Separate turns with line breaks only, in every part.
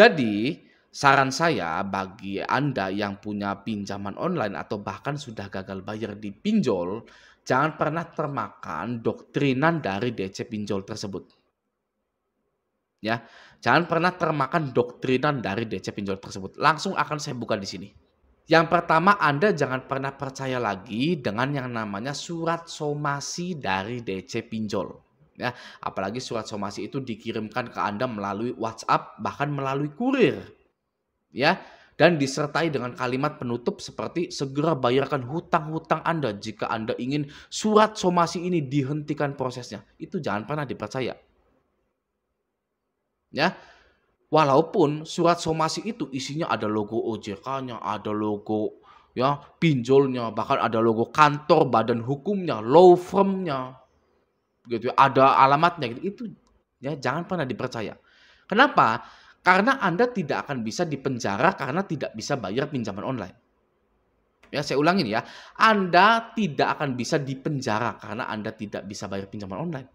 Jadi, saran saya bagi Anda yang punya pinjaman online atau bahkan sudah gagal bayar di pinjol, jangan pernah termakan doktrinan dari DC pinjol tersebut. Ya, jangan pernah termakan doktrinan dari DC pinjol tersebut. Langsung akan saya buka di sini. Yang pertama, Anda jangan pernah percaya lagi dengan yang namanya surat somasi dari DC pinjol. Ya, apalagi surat somasi itu dikirimkan ke Anda melalui WhatsApp, bahkan melalui kurir. Ya, dan disertai dengan kalimat penutup seperti segera bayarkan hutang-hutang Anda jika Anda ingin surat somasi ini dihentikan prosesnya. Itu jangan pernah dipercaya. Ya, walaupun surat somasi itu isinya ada logo OJK-nya, ada logo ya pinjolnya, bahkan ada logo kantor badan hukumnya, law firm-nya, gitu ya, ada alamatnya gitu. Itu ya jangan pernah dipercaya. Kenapa? Karena Anda tidak akan bisa dipenjara karena tidak bisa bayar pinjaman online. Ya, saya ulangin ya. Anda tidak akan bisa dipenjara karena Anda tidak bisa bayar pinjaman online.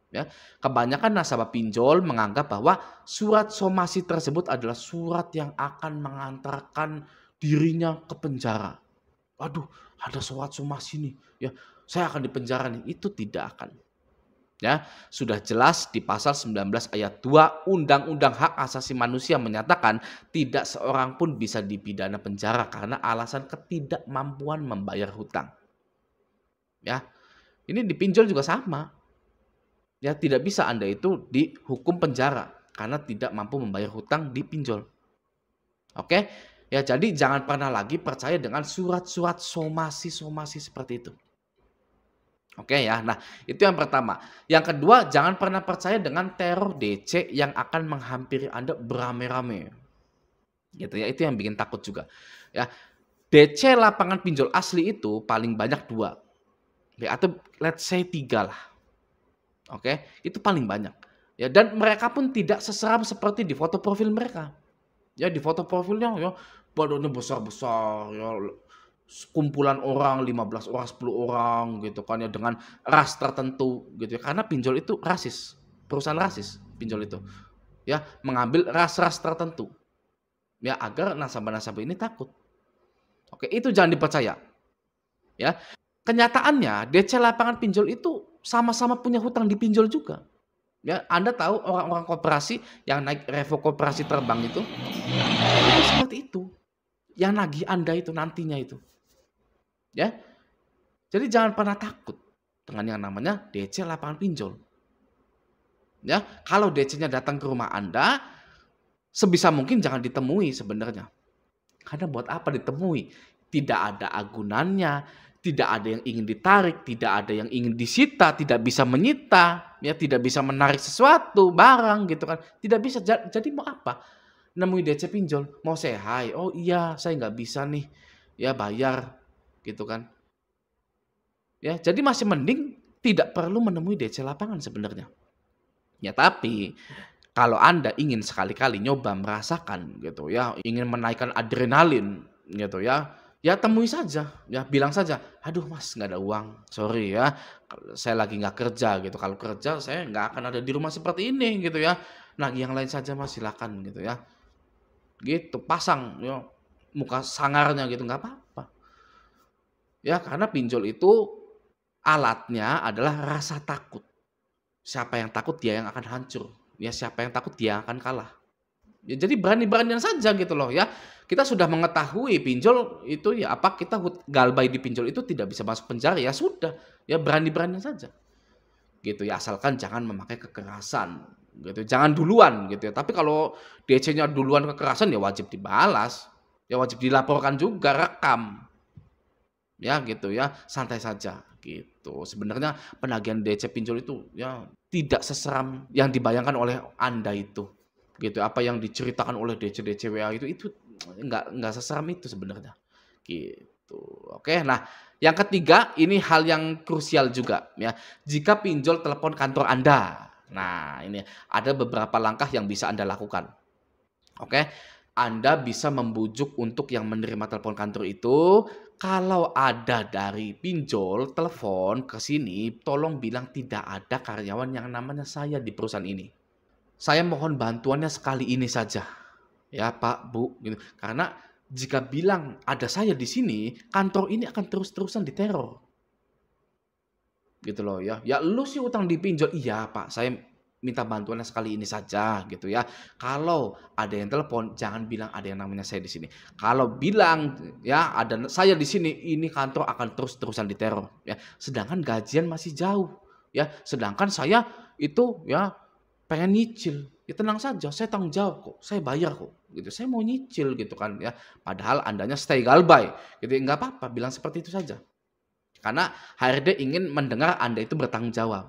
Ya, kebanyakan nasabah pinjol menganggap bahwa surat somasi tersebut adalah surat yang akan mengantarkan dirinya ke penjara. Waduh, ada surat somasi nih, ya, saya akan dipenjara nih. Itu tidak akan. Ya, sudah jelas di pasal 19 ayat 2 Undang-Undang Hak Asasi Manusia menyatakan tidak seorang pun bisa dipidana penjara karena alasan ketidakmampuan membayar hutang. Ya, ini di pinjol juga sama. Ya, tidak bisa Anda itu dihukum penjara karena tidak mampu membayar hutang di pinjol. Oke? Ya, jadi jangan pernah lagi percaya dengan surat-surat somasi-somasi seperti itu. Oke ya. Nah, itu yang pertama. Yang kedua, jangan pernah percaya dengan teror DC yang akan menghampiri Anda beramai-ramai. Gitu ya, itu yang bikin takut juga. Ya, DC lapangan pinjol asli itu paling banyak 2. Ya, atau let's say 3 lah. Oke, itu paling banyak. Ya, dan mereka pun tidak seseram seperti di foto profil mereka. Ya, di foto profilnya ya badannya besar-besar ya, kumpulan orang 15 orang, 10 orang gitu kan ya dengan ras tertentu gitu ya. Karena pinjol itu rasis, perusahaan rasis pinjol itu. Ya, mengambil ras-ras tertentu. Ya, agar nasabah-nasabah ini takut. Oke, itu jangan dipercaya. Ya. Kenyataannya DC lapangan pinjol itu sama-sama punya hutang di pinjol juga. Ya, Anda tahu orang-orang koperasi yang naik revo koperasi terbang itu seperti itu. Yang nagih Anda itu nantinya itu. Ya. Jadi jangan pernah takut dengan yang namanya DC lapangan pinjol. Ya, kalau DC-nya datang ke rumah Anda, sebisa mungkin jangan ditemui sebenarnya. Karena buat apa ditemui? Tidak ada agunannya, tidak ada yang ingin ditarik, tidak ada yang ingin disita, tidak bisa menyita, ya tidak bisa menarik sesuatu, barang gitu kan. Tidak bisa. Jadi mau apa? Nemui DC pinjol, mau say hi, oh iya saya nggak bisa nih, ya bayar, gitu kan. Ya, jadi masih mending tidak perlu menemui DC lapangan sebenarnya. Ya tapi kalau Anda ingin sekali-kali nyoba merasakan gitu ya, ingin menaikkan adrenalin gitu ya, ya temui saja, ya bilang saja, "Aduh Mas nggak ada uang, sorry ya, saya lagi nggak kerja," gitu. "Kalau kerja saya nggak akan ada di rumah seperti ini," gitu ya. "Nah yang lain saja Mas silakan," gitu ya. Gitu, pasang ya muka sangarnya gitu, nggak apa-apa. Ya karena pinjol itu alatnya adalah rasa takut. Siapa yang takut dia yang akan hancur. Ya siapa yang takut dia akan kalah. Ya jadi berani-beranian saja gitu loh ya. Kita sudah mengetahui pinjol itu ya apa kita galbay di pinjol itu tidak bisa masuk penjara ya sudah. Ya berani-beranian saja. Gitu ya asalkan jangan memakai kekerasan gitu. Jangan duluan gitu ya. Tapi kalau DC-nya duluan kekerasan ya wajib dibalas. Ya wajib dilaporkan juga, rekam. Ya gitu ya, santai saja gitu. Sebenarnya penagihan DC pinjol itu ya tidak seseram yang dibayangkan oleh Anda itu. Gitu. Apa yang diceritakan oleh DC-DC WA itu enggak seseram itu sebenarnya. Gitu. Oke, nah yang ketiga ini hal yang krusial juga ya. Jika pinjol telepon kantor Anda. Nah, ini ada beberapa langkah yang bisa Anda lakukan. Oke. Anda bisa membujuk untuk yang menerima telepon kantor itu, kalau ada dari pinjol telepon ke sini, tolong bilang tidak ada karyawan yang namanya saya di perusahaan ini. Saya mohon bantuannya sekali ini saja. Ya Pak, Bu, gitu. Karena jika bilang ada saya di sini, kantor ini akan terus-terusan diteror. Gitu loh ya. Ya lu sih utang dipinjol, iya Pak, saya minta bantuannya sekali ini saja gitu ya. Kalau ada yang telepon, jangan bilang ada yang namanya saya di sini. Kalau bilang ya ada saya di sini, ini kantor akan terus-terusan diteror ya. Sedangkan gajian masih jauh ya. Sedangkan saya itu ya pengen nyicil. Ya tenang saja, saya tanggung jawab kok, saya bayar kok gitu. Saya mau nyicil gitu kan ya. Padahal Andanya stay galbay gitu. Enggak apa-apa, bilang seperti itu saja. Karena HRD ingin mendengar Anda itu bertanggung jawab,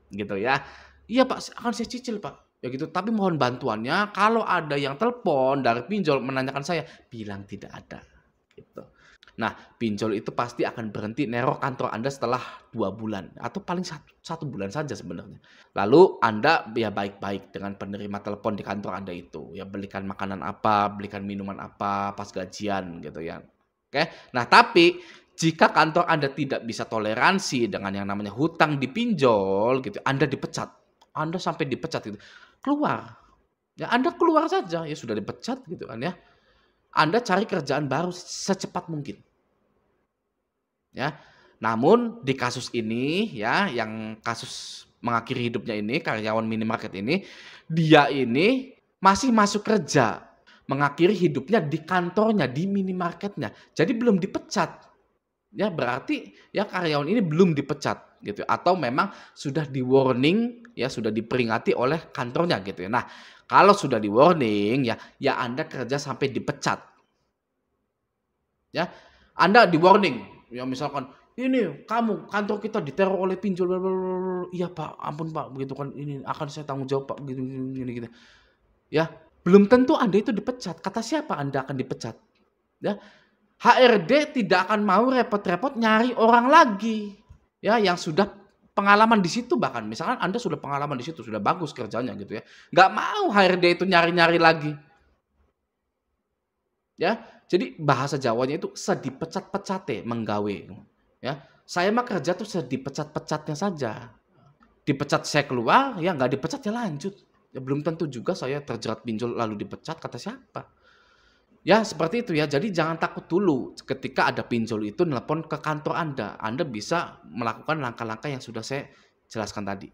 gitu ya. "Iya Pak, akan saya cicil Pak." Ya gitu, "Tapi mohon bantuannya kalau ada yang telepon dari pinjol menanyakan saya, bilang tidak ada." Gitu. Nah, pinjol itu pasti akan berhenti neror kantor Anda setelah 2 bulan atau paling satu bulan saja sebenarnya. Lalu Anda ya baik-baik dengan penerima telepon di kantor Anda itu, ya belikan makanan apa, belikan minuman apa pas gajian gitu ya. Oke. Nah, tapi jika kantor Anda tidak bisa toleransi dengan yang namanya hutang dipinjol gitu, Anda dipecat. Anda sampai dipecat gitu. Keluar. Ya Anda keluar saja, ya sudah dipecat gitu kan ya. Anda cari kerjaan baru secepat mungkin, ya. Namun di kasus ini ya, yang kasus mengakhiri hidupnya ini, karyawan minimarket ini, dia ini masih masuk kerja, mengakhiri hidupnya di kantornya, di minimarketnya. Jadi belum dipecat. Ya berarti ya karyawan ini belum dipecat gitu atau memang sudah di-warning ya, sudah diperingati oleh kantornya gitu ya. Nah, kalau sudah di-warning ya Anda kerja sampai dipecat ya. Anda di-warning ya misalkan, "Ini kamu kantor kita diteror oleh pinjol bla bla bla bla." "Iya Pak, ampun Pak," begitu kan, "ini akan saya tanggung jawab Pak," gini gini gini gitu. Ya, belum tentu Anda itu dipecat. Kata siapa Anda akan dipecat? Ya. HRD tidak akan mau repot-repot nyari orang lagi, ya yang sudah pengalaman di situ bahkan. Misalkan Anda sudah pengalaman di situ, sudah bagus kerjanya gitu ya. Nggak mau HRD itu nyari-nyari lagi, ya. Jadi bahasa Jawanya itu sedipecat-pecate menggawe, ya. Saya mah kerja tuh sedipecat-pecatnya saja. Dipecat saya keluar, ya nggak dipecat ya lanjut. Ya belum tentu juga saya terjerat pinjol lalu dipecat, kata siapa? Ya, seperti itu ya. Jadi jangan takut dulu ketika ada pinjol itu nelpon ke kantor Anda. Anda bisa melakukan langkah-langkah yang sudah saya jelaskan tadi.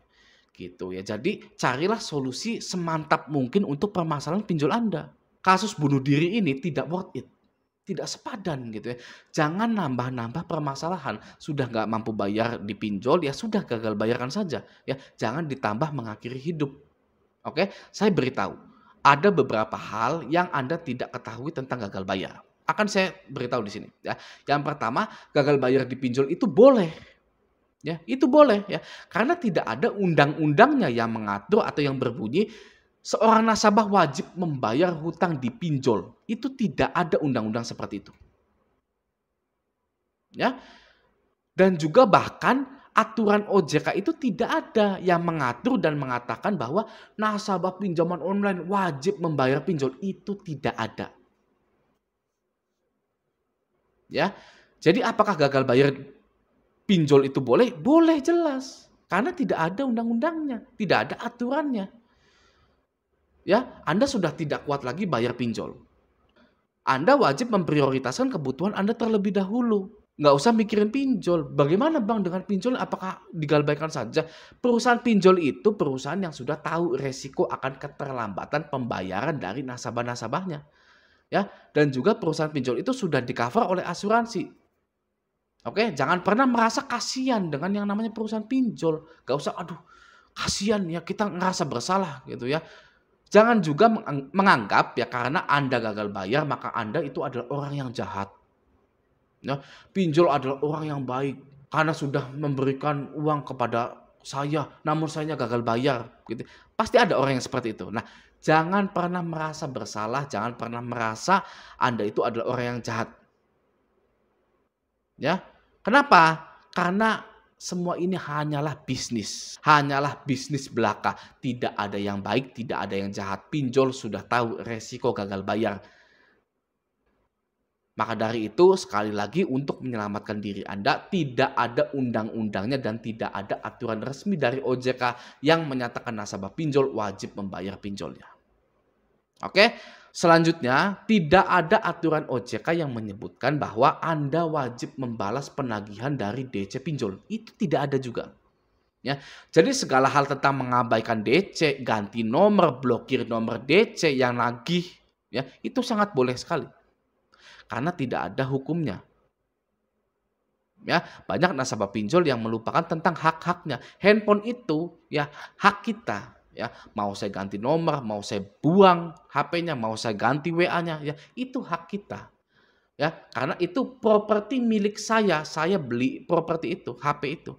Gitu ya. Jadi carilah solusi semantap mungkin untuk permasalahan pinjol Anda. Kasus bunuh diri ini tidak worth it. Tidak sepadan gitu ya. Jangan nambah-nambah permasalahan. Sudah nggak mampu bayar di pinjol, ya sudah gagal bayarkan saja. Ya, jangan ditambah mengakhiri hidup. Oke, saya beritahu, ada beberapa hal yang Anda tidak ketahui tentang gagal bayar. Akan saya beritahu di sini ya. Yang pertama, gagal bayar di pinjol itu boleh ya, itu boleh ya. Karena tidak ada undang-undangnya yang mengatur atau yang berbunyi seorang nasabah wajib membayar hutang di pinjol. Itu tidak ada undang-undang seperti itu. Ya. Dan juga bahkan aturan OJK itu tidak ada yang mengatur dan mengatakan bahwa nasabah pinjaman online wajib membayar pinjol, itu tidak ada. Ya. Jadi apakah gagal bayar pinjol itu boleh? Boleh jelas. Karena tidak ada undang-undangnya, tidak ada aturannya. Ya, Anda sudah tidak kuat lagi bayar pinjol. Anda wajib memprioritaskan kebutuhan Anda terlebih dahulu. Nggak usah mikirin pinjol. Bagaimana Bang dengan pinjol, apakah digalbaikan saja? Perusahaan pinjol itu perusahaan yang sudah tahu resiko akan keterlambatan pembayaran dari nasabah-nasabahnya. Ya, dan juga perusahaan pinjol itu sudah di-cover oleh asuransi. Oke, jangan pernah merasa kasihan dengan yang namanya perusahaan pinjol. Nggak usah, aduh kasihan ya kita ngerasa bersalah gitu ya. Jangan juga menganggap ya karena Anda gagal bayar maka Anda itu adalah orang yang jahat. Ya, pinjol adalah orang yang baik karena sudah memberikan uang kepada saya, namun saya gagal bayar, gitu. Pasti ada orang yang seperti itu. Nah, jangan pernah merasa bersalah, jangan pernah merasa Anda itu adalah orang yang jahat. Ya, kenapa? Karena semua ini hanyalah bisnis belaka. Tidak ada yang baik, tidak ada yang jahat. Pinjol sudah tahu resiko gagal bayar. Maka dari itu, sekali lagi untuk menyelamatkan diri Anda, tidak ada undang-undangnya dan tidak ada aturan resmi dari OJK yang menyatakan nasabah pinjol wajib membayar pinjolnya. Oke? Selanjutnya, tidak ada aturan OJK yang menyebutkan bahwa Anda wajib membalas penagihan dari DC pinjol. Itu tidak ada juga. Ya, jadi segala hal tentang mengabaikan DC, ganti nomor, blokir nomor DC yang nagih, ya itu sangat boleh sekali karena tidak ada hukumnya. Ya, banyak nasabah pinjol yang melupakan tentang hak-haknya. Handphone itu ya hak kita. Ya, mau saya ganti nomor, mau saya buang HP-nya, mau saya ganti WA-nya, ya itu hak kita. Ya, karena itu properti milik saya. Saya beli properti itu, HP itu.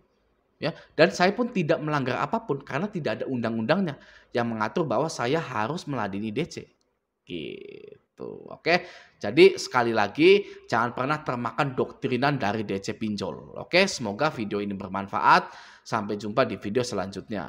Ya, dan saya pun tidak melanggar apapun karena tidak ada undang-undangnya yang mengatur bahwa saya harus meladeni DC. Gitu. Oke. Jadi sekali lagi jangan pernah termakan doktrinan dari DC pinjol. Oke, semoga video ini bermanfaat. Sampai jumpa di video selanjutnya.